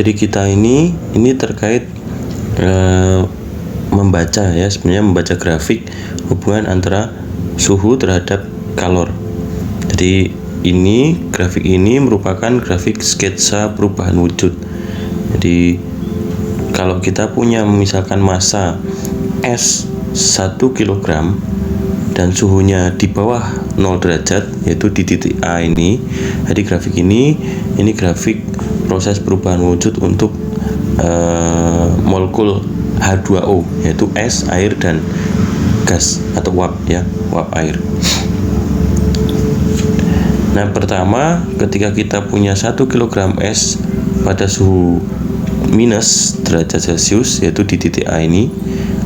materi kita ini terkait membaca ya, sebenarnya membaca grafik hubungan antara suhu terhadap kalor. Jadi grafik ini merupakan grafik sketsa perubahan wujud. Jadi kalau kita punya misalkan massa S 1 kg dan suhunya di bawah 0 derajat, yaitu di titik A ini. Jadi grafik ini grafik proses perubahan wujud untuk molekul H2O, yaitu es, air, dan gas atau uap ya, uap air. Nah, pertama ketika kita punya 1 kg es pada suhu minus derajat Celcius, yaitu di titik A ini,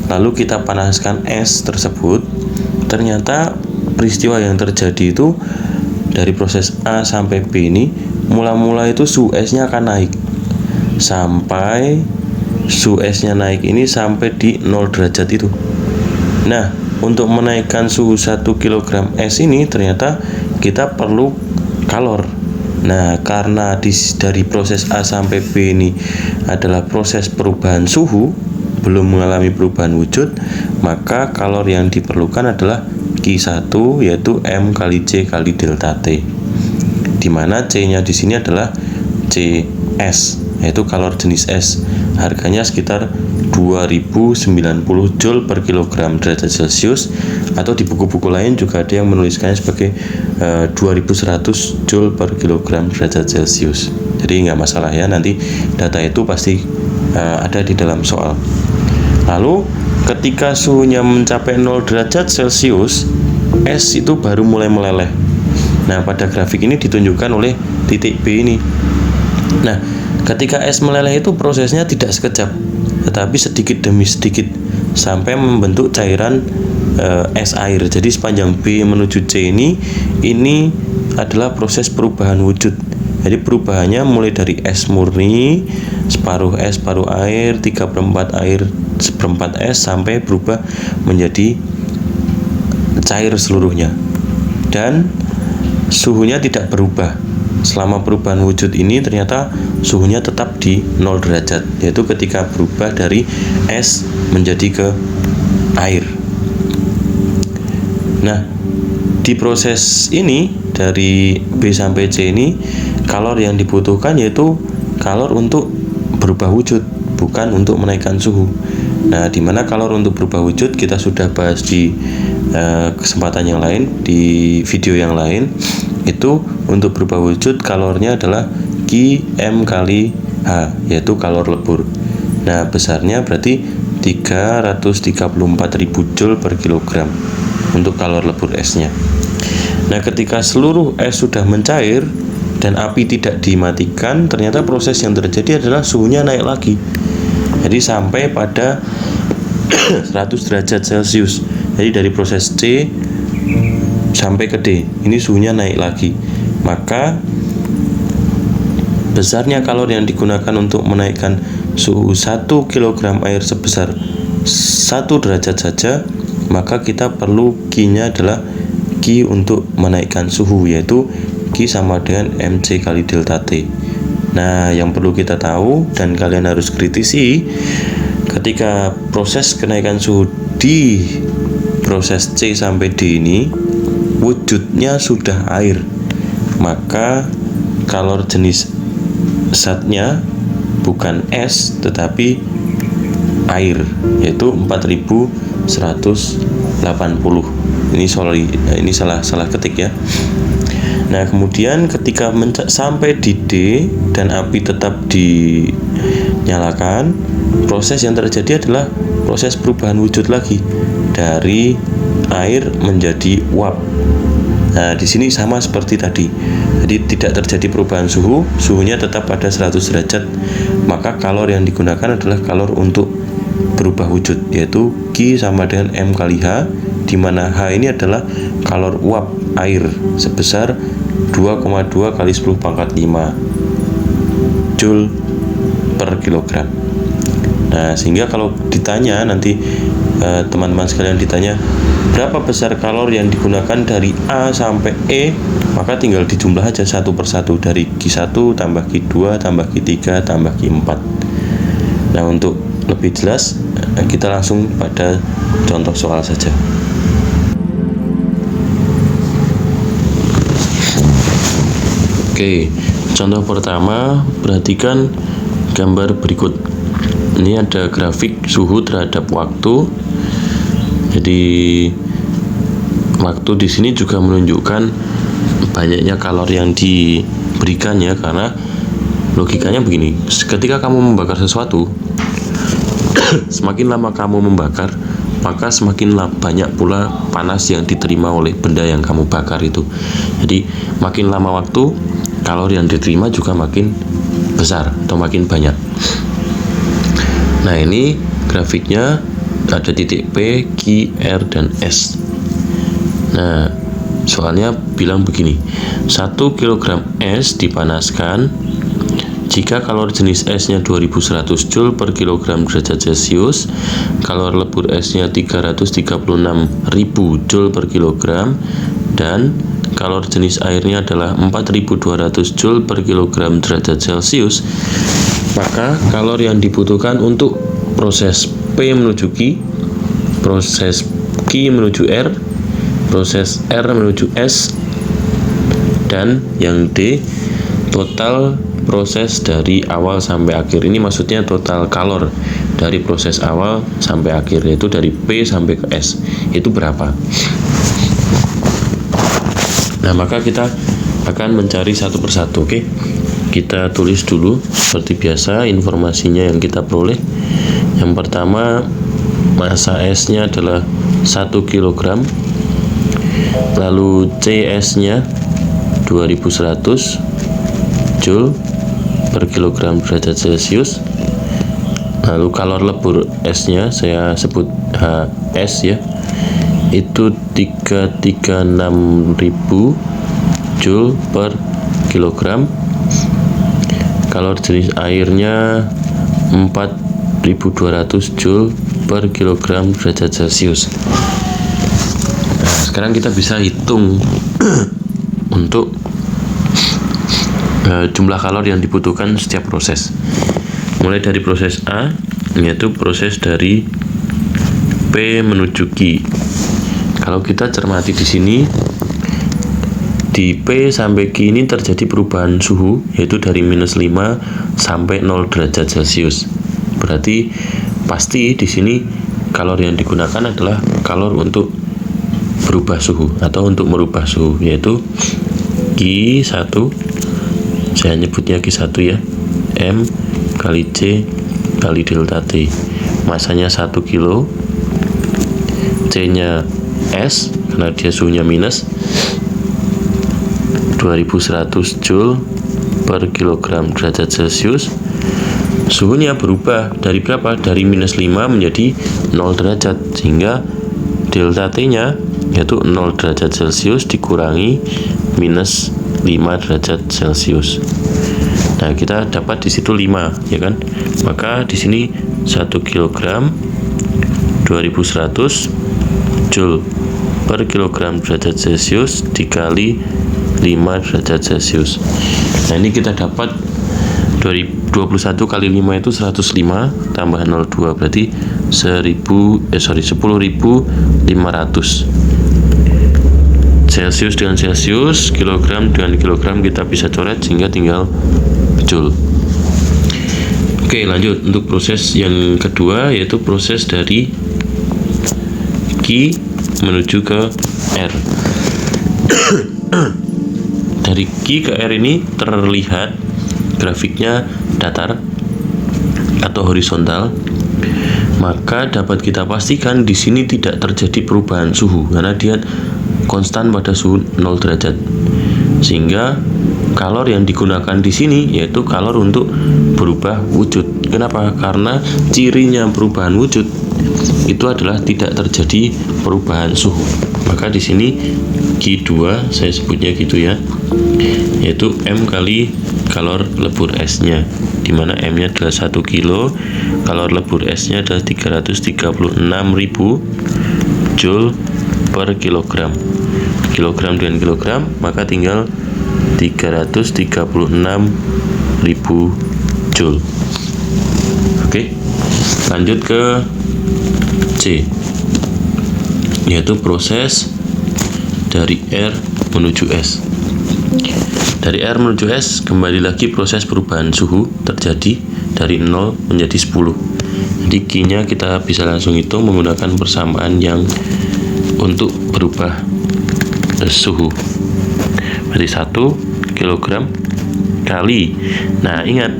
lalu kita panaskan es tersebut, ternyata peristiwa yang terjadi itu dari proses A sampai B ini, mula-mula itu suhu esnya akan naik sampai suhu esnya naik ini sampai di 0 derajat itu. Nah, untuk menaikkan suhu 1 kg es ini ternyata kita perlu kalor. Nah, karena dari proses A sampai B ini adalah proses perubahan suhu, belum mengalami perubahan wujud, maka kalor yang diperlukan adalah Q1, yaitu M kali C kali delta T, dimana C-nya di sini adalah CS, yaitu kalor jenis es. Harganya sekitar 2090 Joule per kilogram derajat Celcius, atau di buku-buku lain juga ada yang menuliskannya sebagai 2100 Joule per kilogram derajat Celcius. Jadi nggak masalah ya, nanti data itu pasti ada di dalam soal. Lalu ketika suhunya mencapai 0 derajat Celcius, es itu baru mulai meleleh. Nah, pada grafik ini ditunjukkan oleh titik B ini. Nah, ketika es meleleh itu prosesnya tidak sekejap, tetapi sedikit demi sedikit sampai membentuk cairan es air. Jadi sepanjang B menuju C ini adalah proses perubahan wujud. Jadi perubahannya mulai dari es murni, separuh es, separuh air, 3/4 air, 1/4 es, sampai berubah menjadi cair seluruhnya. Dan suhunya tidak berubah. Selama perubahan wujud ini ternyata suhunya tetap di 0 derajat, yaitu ketika berubah dari es menjadi ke air. Nah, di proses ini dari B sampai C ini, kalor yang dibutuhkan yaitu kalor untuk berubah wujud, bukan untuk menaikkan suhu. Nah, dimana kalor untuk berubah wujud kita sudah bahas di kesempatan yang lain, di video yang lain. Itu untuk berubah wujud kalornya adalah Qm kali H, yaitu kalor lebur. Nah, besarnya berarti 334.000 Joule per kilogram untuk kalor lebur esnya. Nah, ketika seluruh es sudah mencair dan api tidak dimatikan, ternyata proses yang terjadi adalah suhunya naik lagi. Jadi sampai pada 100 derajat Celcius. Jadi dari proses C sampai ke D, ini suhunya naik lagi. Maka besarnya kalor yang digunakan untuk menaikkan suhu 1 kg air sebesar 1 derajat saja, maka kita perlu Q-nya adalah Q untuk menaikkan suhu, yaitu Q sama dengan MC kali delta T. Nah, yang perlu kita tahu dan kalian harus kritisi, ketika proses kenaikan suhu di proses C sampai D ini wujudnya sudah air, maka kalor jenis zatnya bukan es tetapi air, yaitu 4180. Ini salah ketik ya. Nah, kemudian ketika sampai di D dan api tetap dinyalakan, proses yang terjadi adalah proses perubahan wujud lagi dari air menjadi uap. Nah, di sini sama seperti tadi. Jadi tidak terjadi perubahan suhu, suhunya tetap pada 100 derajat. Maka kalor yang digunakan adalah kalor untuk berubah wujud, yaitu Q sama dengan M kali H, di mana H ini adalah kalor uap air sebesar 2,2 kali 10 pangkat 5 Joule per kilogram. Nah, sehingga kalau ditanya nanti teman-teman sekalian ditanya berapa besar kalor yang digunakan dari A sampai E, maka maka tinggal dijumlah aja satu persatu, dari Q1 tambah Q2 tambah Q3 tambah Q4. Nah, untuk lebih jelas kita langsung pada contoh soal saja. Oke, contoh pertama, perhatikan gambar berikut. Ini ada grafik suhu terhadap waktu. Jadi waktu di sini juga menunjukkan banyaknya kalori yang diberikan ya, karena logikanya begini, ketika kamu membakar sesuatu, semakin lama kamu membakar, maka semakin banyak pula panas yang diterima oleh benda yang kamu bakar itu. Jadi makin lama waktu, kalori yang diterima juga makin besar atau makin banyak. Nah, ini grafiknya ada titik P, Q, R, dan S. Nah, soalnya bilang begini, 1 kg es dipanaskan jika kalori jenis esnya 2100 Joule per kilogram derajat Celcius, kalori lebur esnya 336.000 Joule per kilogram, dan kalori jenis airnya adalah 4200 Joule per kilogram derajat Celcius, maka kalori yang dibutuhkan untuk proses P menuju Q, proses Q menuju R, proses R menuju S, dan yang D, total proses dari awal sampai akhir. Ini maksudnya total kalor dari proses awal sampai akhir, yaitu dari P sampai ke S, itu berapa. Nah, maka kita akan mencari satu persatu. Oke, kita tulis dulu seperti biasa informasinya yang kita peroleh. Yang pertama, massa S-nya adalah 1 kg, lalu CS-nya 2100 Joule per kilogram derajat Celcius, lalu kalori lebur S-nya saya sebut HS ya, itu 336.000 Joule per kilogram, kalori jenis airnya 4200 Joule per kilogram derajat Celcius. Nah, sekarang kita bisa hitung untuk jumlah kalori yang dibutuhkan setiap proses. Mulai dari proses A, yaitu proses dari P menuju Q. Kalau kita cermati di sini, di P sampai Q ini terjadi perubahan suhu, yaitu dari -5 sampai 0 derajat Celcius. Berarti pasti di sini kalori yang digunakan adalah kalori untuk berubah suhu atau untuk merubah suhu, yaitu Q1, saya nyebutnya Q1 ya, M kali C kali delta T, masanya 1 kilo, C nya S karena dia suhunya minus, 2100 Joule per kilogram derajat Celcius. Suhunya berubah dari berapa? Dari -5 menjadi 0 derajat, sehingga delta T nya yaitu 0 derajat Celcius dikurangi -5 derajat Celcius. Nah, kita dapat di situ 5 ya kan? Maka di sini 1 kg 2100 Joule per kilogram derajat Celcius dikali 5 derajat Celcius. Nah, ini kita dapat 21 kali 5 itu 105 tambah 02 berarti 10.500 Celcius dengan Celcius, kilogram dengan kilogram kita bisa coret sehingga tinggal Joule. Oke, lanjut untuk proses yang kedua, yaitu proses dari Q menuju ke R. Dari Q ke R ini terlihat grafiknya datar atau horizontal, maka dapat kita pastikan di sini tidak terjadi perubahan suhu karena dia konstan pada suhu 0 derajat. Sehingga kalori yang digunakan di sini yaitu kalori untuk berubah wujud. Kenapa? Karena cirinya perubahan wujud itu adalah tidak terjadi perubahan suhu. Maka di sini Q2 saya sebutnya gitu ya, yaitu M kali kalori lebur S-nya, di mana M-nya adalah 1 kilo, kalori lebur S-nya adalah 336.000 Joule per kilogram. kilogram dengan kilogram, maka tinggal 336.000 Joule. Oke, lanjut ke C, yaitu proses dari R menuju S. Dari R menuju S, kembali lagi proses perubahan suhu terjadi dari 0 menjadi 10. Jadi Q-nya kita bisa langsung hitung menggunakan persamaan yang untuk berubah suhu. Berarti 1 kilogram kali. Nah, ingat,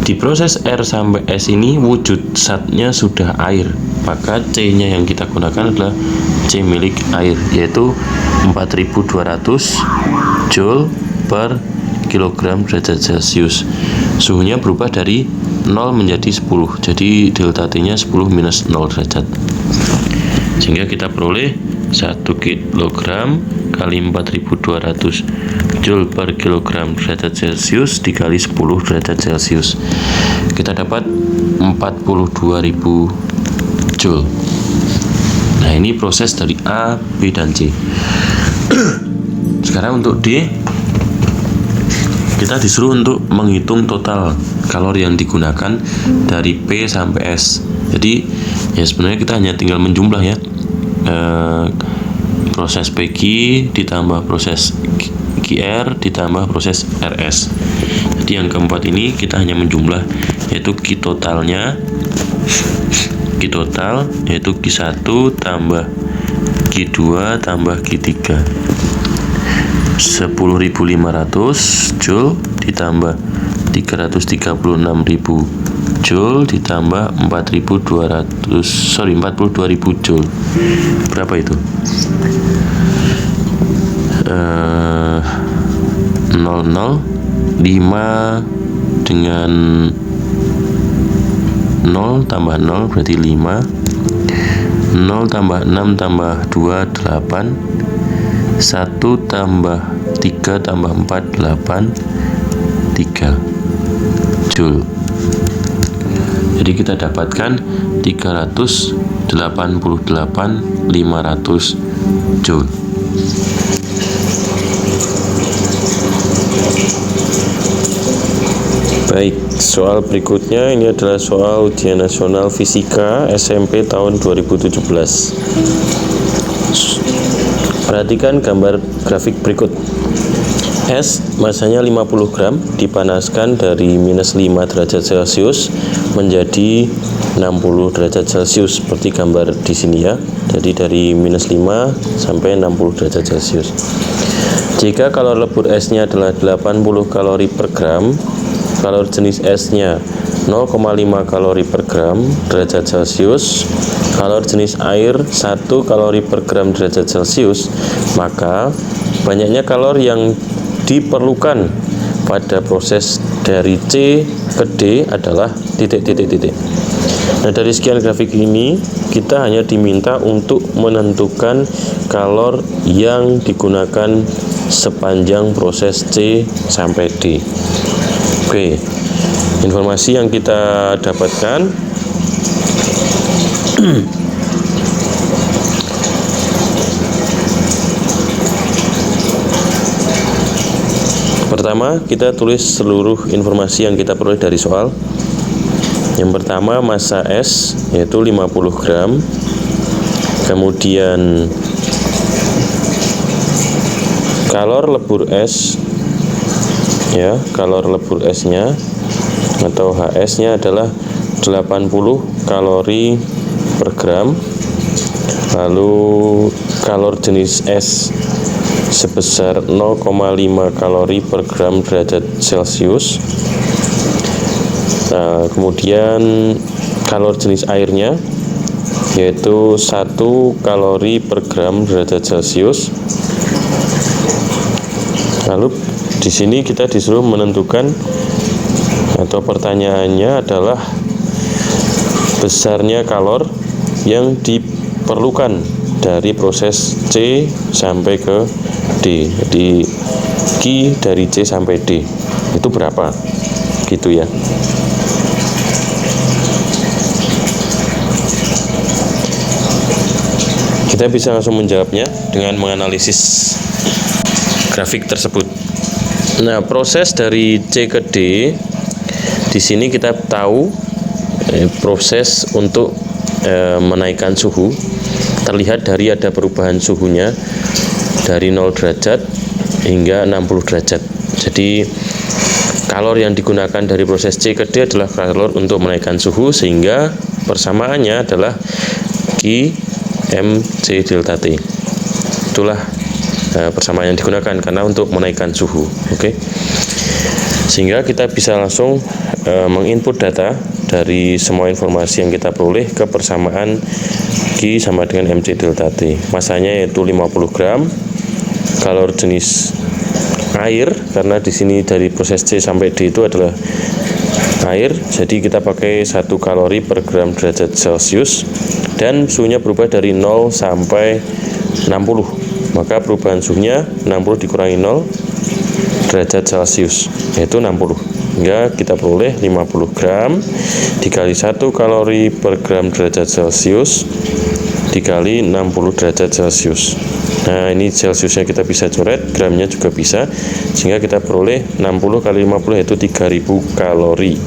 di proses R sampai S ini wujud zatnya sudah air, maka C-nya yang kita gunakan adalah C milik air, yaitu 4200 Joule per kilogram derajat Celcius. Suhunya berubah dari 0 menjadi 10, jadi delta T-nya 10 minus 0 derajat. Sehingga kita peroleh 1 kilogram kali 4200 Joule per kilogram derajat Celcius dikali 10 derajat Celcius. Kita dapat 42.000 Joule. Nah, ini proses dari A, B, dan C. Sekarang untuk D, kita disuruh untuk menghitung total kalori yang digunakan dari P sampai S. Jadi ya sebenarnya kita hanya tinggal menjumlah ya, proses PQ ditambah proses QR ditambah proses RS. Jadi yang keempat ini kita hanya menjumlah, yaitu Q totalnya, Q total yaitu Q1 tambah Q2 tambah Q3, 10.500 Joule ditambah 336.000 Joule ditambah 42.000 Joule. Berapa itu? 5 dengan 0 tambah 0 berarti 5, 0 tambah 6 tambah 2 8, 1 tambah 3 tambah 4 8, 3 Joule. Jadi kita dapatkan 388.500 Joule. Baik, soal berikutnya ini adalah soal ujian nasional fisika SMP tahun 2017. Perhatikan gambar grafik berikut. Es masanya 50 gram dipanaskan dari minus 5 derajat Celcius menjadi 60 derajat Celcius seperti gambar di sini ya. Jadi dari minus 5 sampai 60 derajat Celcius. Jika kalori lebur esnya adalah 80 kalori per gram, kalori jenis esnya 0,5 kalori per gram derajat Celcius, kalori jenis air 1 kalori per gram derajat Celcius, maka banyaknya kalori yang diperlukan pada proses dari C ke D adalah titik. Nah, dari sekian grafik ini kita hanya diminta untuk menentukan kalori yang digunakan sepanjang proses C sampai D. Oke, informasi yang kita dapatkan pertama, kita tulis seluruh informasi yang kita peroleh dari soal. Yang pertama, massa es yaitu 50 gram. Kemudian kalori lebur es, ya, kalori lebur esnya atau HS-nya adalah 80 kalori per gram. Lalu kalori jenis es sebesar 0,5 kalori per gram derajat Celcius. Nah, kemudian kalori jenis airnya yaitu 1 kalori per gram derajat Celcius. Lalu di sini kita disuruh menentukan, atau pertanyaannya adalah besarnya kalori yang diperlukan dari proses C sampai ke D. Jadi Q dari C sampai D itu berapa? Gitu ya. Kita bisa langsung menjawabnya dengan menganalisis grafik tersebut. Nah, proses dari C ke D di sini kita tahu proses untuk menaikkan suhu terlihat dari ada perubahan suhunya dari 0 derajat hingga 60 derajat. Jadi kalor yang digunakan dari proses C ke D adalah kalor untuk menaikkan suhu, sehingga persamaannya adalah Q MC delta T. Itulah persamaan yang digunakan karena untuk menaikkan suhu. Oke. Sehingga kita bisa langsung menginput data dari semua informasi yang kita peroleh ke persamaan Q sama dengan MC delta T. Masanya yaitu 50 gram. Kalor jenis air, karena di sini dari proses C sampai D itu adalah air, jadi kita pakai 1 kalori per gram derajat Celcius, dan suhunya berubah dari 0 sampai 60. Maka perubahan suhunya 60 dikurangi 0 derajat Celcius, yaitu 60. Hingga kita peroleh 50 gram dikali 1 kalori per gram derajat Celcius dikali 60 derajat Celcius. Nah, ini Celciusnya kita bisa coret, gramnya juga bisa, sehingga kita peroleh 60 kali 50 yaitu 3000 kalori.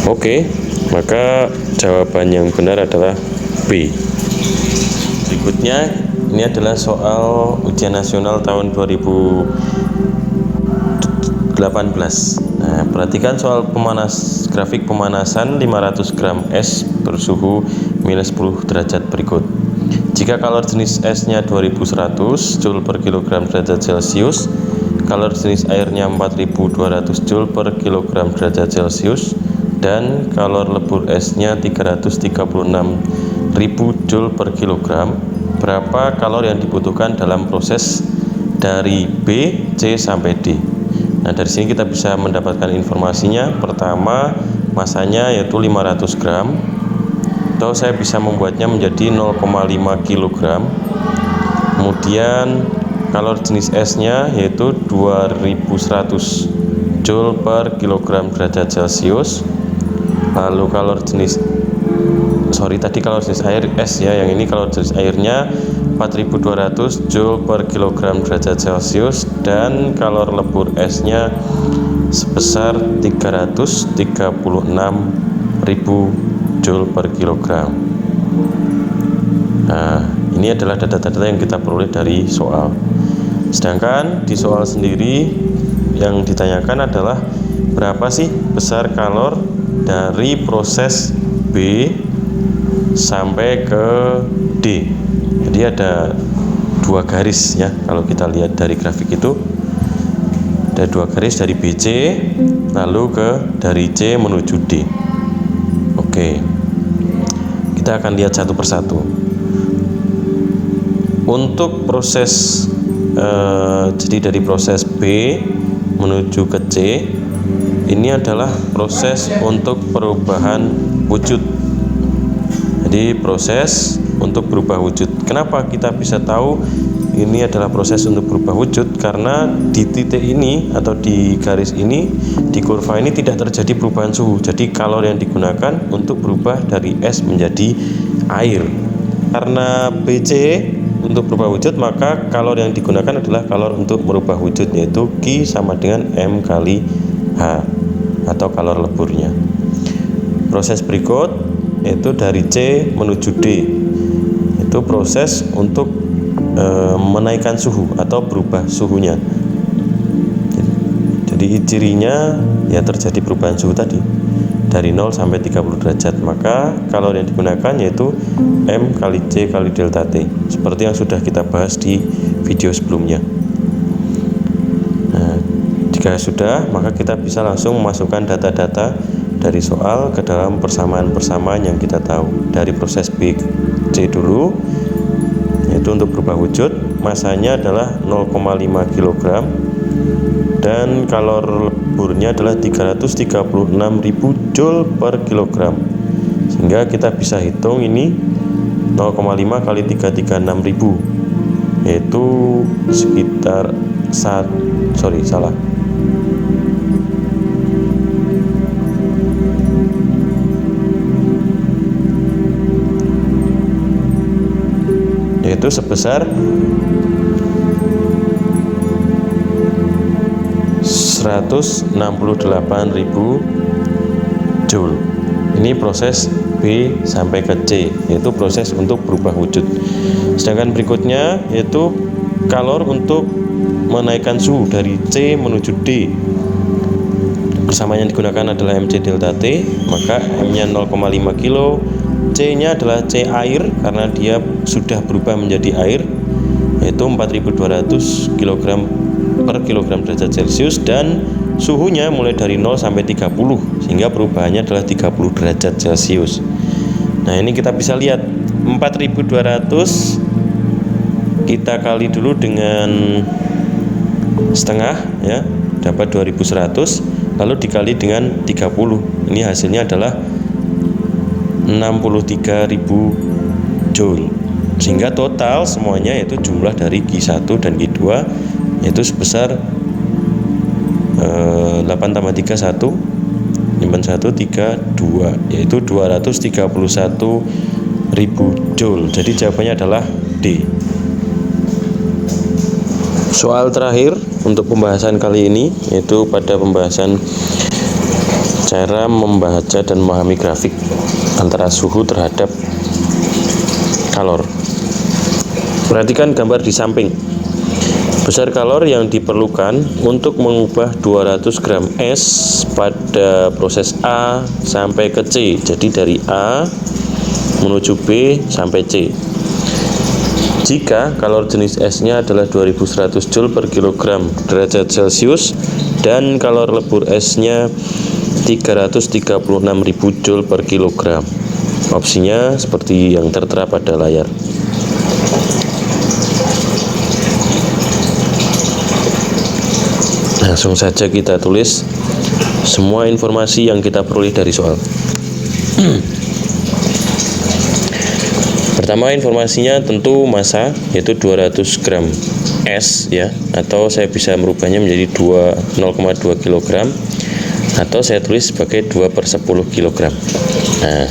Oke, maka jawaban yang benar adalah B. Berikutnya, ini adalah soal ujian nasional tahun 2018. Nah, perhatikan soal grafik pemanasan 500 gram es bersuhu minus 10 derajat berikut. Jika kalor jenis esnya 2100 Joule per kilogram derajat Celcius, kalor jenis airnya 4200 Joule per kilogram derajat Celcius, dan kalor lebur esnya 336.000 Joule per kilogram, berapa kalor yang dibutuhkan dalam proses dari B, C sampai D? Nah, dari sini kita bisa mendapatkan informasinya. Pertama, masanya yaitu 500 gram. Atau saya bisa membuatnya menjadi 0,5 kg. Kemudian kalor jenis esnya yaitu 2100 Joule per kilogram derajat Celcius. Lalu kalor jenis air es ya, yang ini kalor jenis airnya 4200 Joule per kilogram derajat Celcius, dan kalor lebur esnya sebesar 336.000 Joule per kilogram. Nah, ini adalah data-data yang kita peroleh dari soal. Sedangkan di soal sendiri yang ditanyakan adalah berapa sih besar kalor dari proses B sampai ke D. Jadi ada 2 garis ya, kalau kita lihat dari grafik itu ada 2 garis dari BC lalu dari C menuju D. Oke, kita akan lihat satu persatu. Untuk proses jadi dari proses B menuju ke C, ini adalah proses untuk perubahan wujud. Jadi proses untuk berubah wujud. Kenapa kita bisa tahu ini adalah proses untuk berubah wujud? Karena di titik ini atau di garis ini, di kurva ini tidak terjadi perubahan suhu. Jadi kalor yang digunakan untuk berubah dari es menjadi air. Karena BC untuk berubah wujud, maka kalor yang digunakan adalah kalor untuk merubah wujud, yaitu Q sama dengan M kali H atau kalor leburnya. Proses berikut yaitu dari C menuju D, itu proses untuk menaikkan suhu atau berubah suhunya. Jadi cirinya ya terjadi perubahan suhu tadi dari 0 sampai 30 derajat, maka kalor yang digunakan yaitu M kali C kali delta T, seperti yang sudah kita bahas di video sebelumnya. Nah, jika sudah, maka kita bisa langsung memasukkan data-data dari soal ke dalam persamaan-persamaan yang kita tahu. Dari proses B C dulu, yaitu untuk berubah wujud, masanya adalah 0,5 kg dan kalor leburnya adalah 336.000 Joule per kilogram. Sehingga kita bisa hitung ini 0,5 kali 336.000, yaitu sekitar yaitu sebesar 168.000 Joule. Ini proses B sampai ke C, yaitu proses untuk berubah wujud. Sedangkan berikutnya yaitu kalor untuk menaikkan suhu dari C menuju D. Persamaan yang digunakan adalah MC delta T, maka M-nya 0,5 kilo, C-nya adalah C air karena dia sudah berubah menjadi air, yaitu 4.200 kg per kilogram derajat Celcius, dan suhunya mulai dari 0 sampai 30 sehingga perubahannya adalah 30 derajat Celcius. Nah, ini kita bisa lihat 4.200 kita kali dulu dengan setengah ya, dapat 2.100, lalu dikali dengan 30. Ini hasilnya adalah 63.000 Joule. Sehingga total semuanya yaitu jumlah dari Q1 dan Q2 yaitu sebesar 8 tambah 3 1, nyimpan 1 3 2, yaitu 231.000 Joule. Jadi jawabannya adalah D. Soal terakhir untuk pembahasan kali ini yaitu pada pembahasan cara membaca dan memahami grafik antara suhu terhadap kalor. Perhatikan gambar di samping. Besar kalor yang diperlukan untuk mengubah 200 gram es pada proses A sampai ke C. Jadi dari A menuju B sampai C. Jika kalor jenis esnya adalah 2100 Joule per kilogram derajat Celcius dan kalor lebur esnya 336.000 Joule per kilogram. Opsinya seperti yang tertera pada layar. Langsung saja kita tulis semua informasi yang kita peroleh dari soal. Pertama, informasinya tentu massa yaitu 200 gram es ya, atau saya bisa merubahnya menjadi 0,2 kg atau saya tulis sebagai 2/10 kg. Nah,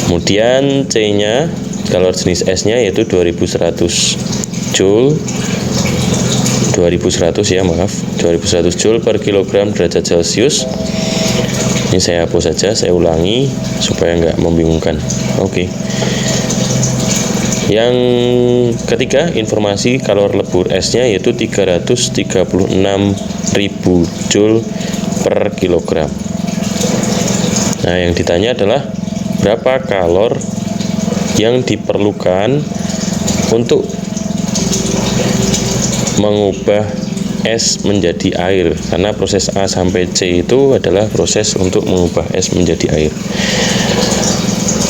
kemudian C-nya kalor jenis esnya yaitu 2100 Joule 2100 Joule per kilogram derajat Celcius. Ini saya hapus saja, saya ulangi supaya nggak membingungkan. Oke. Yang ketiga, informasi kalor lebur esnya yaitu 336.000 Joule per kilogram. Nah, yang ditanya adalah berapa kalor yang diperlukan untuk mengubah es menjadi air, karena proses A sampai C itu adalah proses untuk mengubah es menjadi air.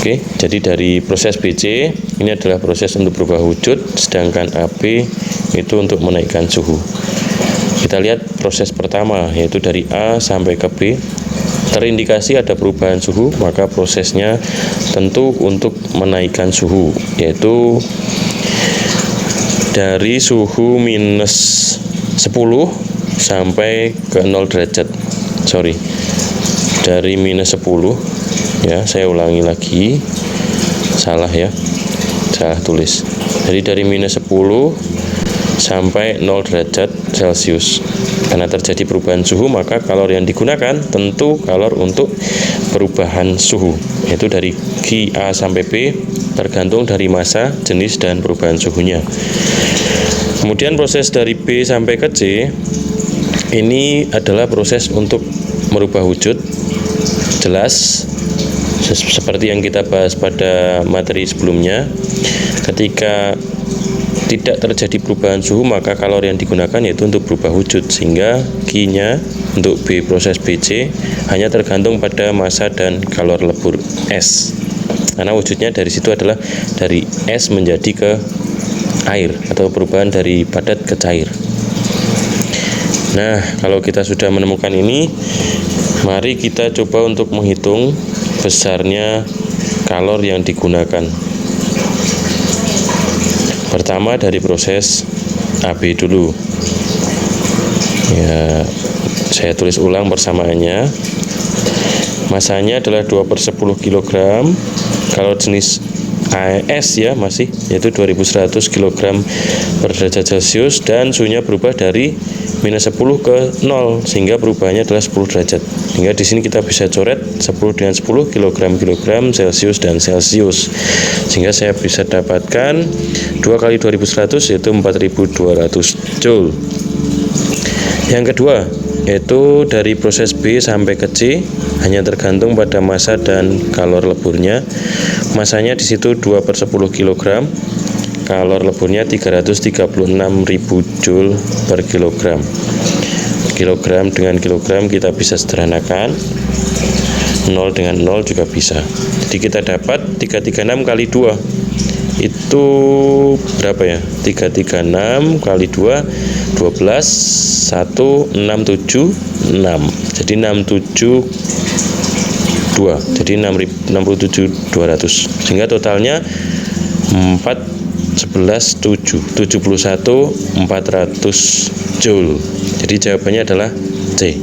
Oke, jadi dari proses BC ini adalah proses untuk berubah wujud, sedangkan AB itu untuk menaikkan suhu. Kita lihat proses pertama yaitu dari A sampai ke B. Terindikasi ada perubahan suhu, maka prosesnya tentu untuk menaikkan suhu, yaitu dari suhu minus 10 sampai ke 0 derajat. Dari minus 10 ya, saya ulangi lagi, salah tulis. Jadi dari minus 10 sampai 0 derajat Celcius. Karena terjadi perubahan suhu, maka kalor yang digunakan tentu kalor untuk perubahan suhu, yaitu dari A sampai B tergantung dari massa, jenis, dan perubahan suhunya. Kemudian proses dari B sampai ke C ini adalah proses untuk merubah wujud. Jelas seperti yang kita bahas pada materi sebelumnya, ketika tidak terjadi perubahan suhu maka kalor yang digunakan yaitu untuk berubah wujud, sehingga Q-nya untuk B proses BC hanya tergantung pada massa dan kalor lebur es, karena wujudnya dari situ adalah dari es menjadi ke air atau perubahan dari padat ke cair. Nah, kalau kita sudah menemukan ini, mari kita coba untuk menghitung besarnya kalor yang digunakan. Pertama dari proses AB dulu. Ya, saya tulis ulang persamaannya. Masanya adalah 2/10 kg. Kalor jenis S ya masih, yaitu 2100 kg per derajat Celcius, dan suhunya berubah dari minus 10 ke 0 sehingga perubahannya adalah 10 derajat. Sehingga di sini kita bisa coret 10 dengan 10 kilogram Celcius dan Celcius. Sehingga saya bisa dapatkan 2 kali 2100 yaitu 4200 Joule. Yang kedua, yaitu dari proses B sampai ke C hanya tergantung pada massa dan kalor leburnya. Masanya di situ 2/10 kg, kalor leburnya 336.000 Joule per kilogram. Kilogram dengan kilogram kita bisa sederhanakan, 0 dengan 0 juga bisa. Jadi kita dapat 336 kali 2 itu berapa ya? 336 kali 2 12 1676. Jadi 672. Jadi 67.200. Sehingga totalnya 71.400 Joule. Jadi jawabannya adalah C.